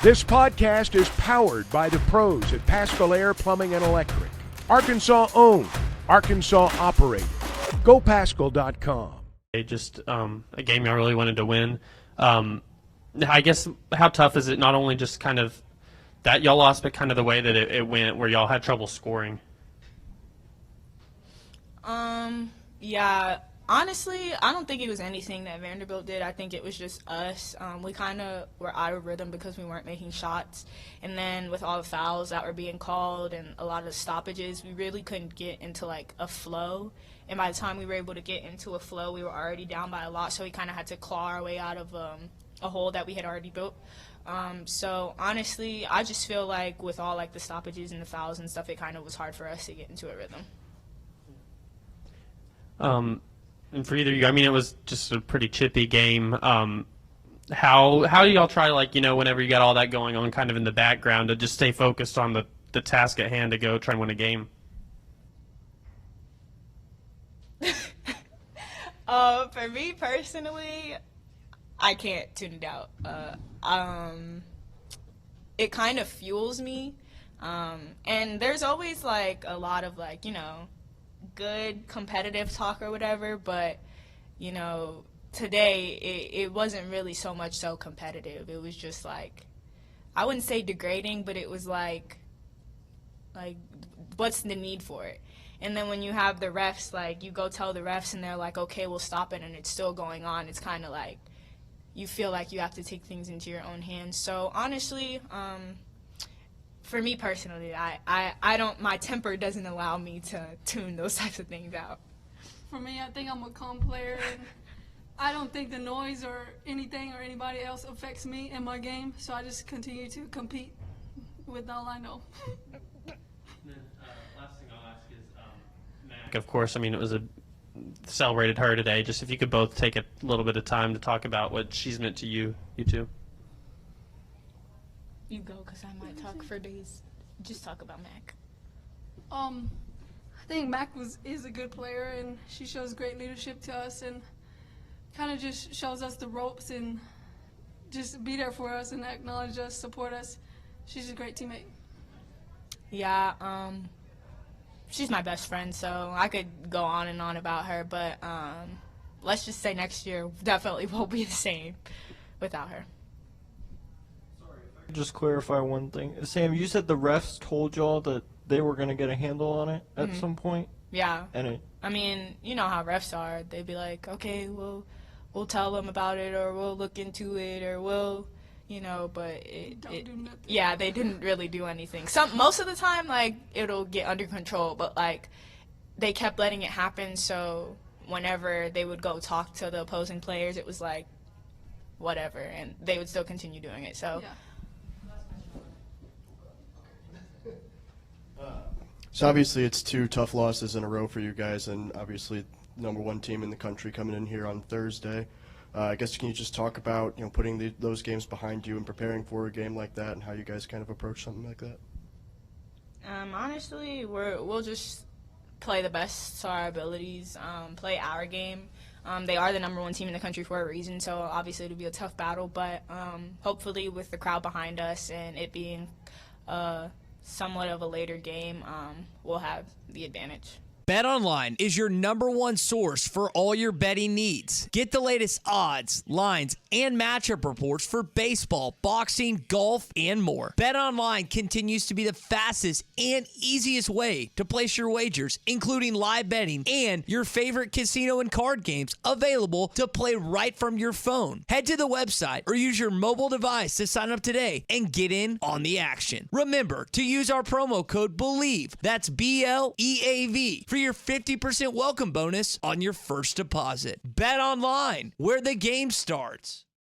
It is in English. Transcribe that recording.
This podcast is powered by the pros at Paschal Air Plumbing and Electric. Arkansas owned, Arkansas operated. GoPaschal.com. Just a game y'all really wanted to win. I guess how tough is it not only just kind of that y'all lost, but kind of the way that it went where y'all had trouble scoring? Yeah, honestly, I don't think it was anything that Vanderbilt did. I think it was just us. We kind of were out of rhythm because we weren't making shots. And then with all the fouls that were being called and a lot of the stoppages, we really couldn't get into, like, a flow. And by the time we were able to get into a flow, we were already down by a lot, so we kind of had to claw our way out of a hole that we had already built. So, honestly, I just feel like with all, like, the stoppages and the fouls and stuff, it kind of was hard for us to get into a rhythm. And for either of you, I mean, it was just a pretty chippy game. How do y'all try, like, whenever you got all that going on kind of in the background, to just stay focused on the task at hand to go try and win a game? For me personally, I can't tune it out. It kind of fuels me. And there's always, like, a lot of, like, good competitive talk or whatever, but today it wasn't really so much so competitive. It was just like, I wouldn't say degrading, but it was like what's the need for it? And then when you have the refs, like, you go tell the refs and they're like, okay, we'll stop it, and it's still going on. It's kind of like you feel like you have to take things into your own hands. So honestly, for me personally, I don't, my temper doesn't allow me to tune those types of things out. For me, I think I'm a calm player, and I don't think the noise or anything or anybody else affects me in my game, so I just continue to compete with all I know. Last thing I'll ask is, Mac, of course, I mean, it was celebrated her today. Just if you could both take a little bit of time to talk about what she's meant to you two. You go, because I might talk for days. Just talk about Mac. I think Mac is a good player, and she shows great leadership to us and kind of just shows us the ropes and just be there for us and acknowledge us, support us. She's a great teammate. Yeah, she's my best friend, so I could go on and on about her, but let's just say next year definitely won't be the same without her. Just clarify one thing. Sam, you said the refs told y'all that they were going to get a handle on it at some point? Yeah. And I mean, you know how refs are. They'd be like, okay, we'll tell them about it, or we'll look into it, or we'll, but Don't do nothing. yeah, they didn't really do anything. Most of the time, like, it'll get under control, but, like, they kept letting it happen, so whenever they would go talk to the opposing players, it was like, whatever, and they would still continue doing it, so. Yeah. So obviously it's 2 tough losses in a row for you guys, and obviously #1 team in the country coming in here on Thursday. I guess can you just talk about putting those games behind you and preparing for a game like that, and how you guys kind of approach something like that? Honestly, we'll just play the best to our abilities, play our game. They are the #1 team in the country for a reason, so obviously it'll be a tough battle, but hopefully with the crowd behind us and it being somewhat of a later game, we'll have the advantage. BetOnline is your #1 source for all your betting needs. Get the latest odds, lines, and matchup reports for baseball, boxing, golf, and more. BetOnline continues to be the fastest and easiest way to place your wagers, including live betting and your favorite casino and card games available to play right from your phone. Head to the website or use your mobile device to sign up today and get in on the action. Remember to use our promo code BELIEVE, that's BLEAV, for your 50% welcome bonus on your first deposit. Bet online, where the game starts.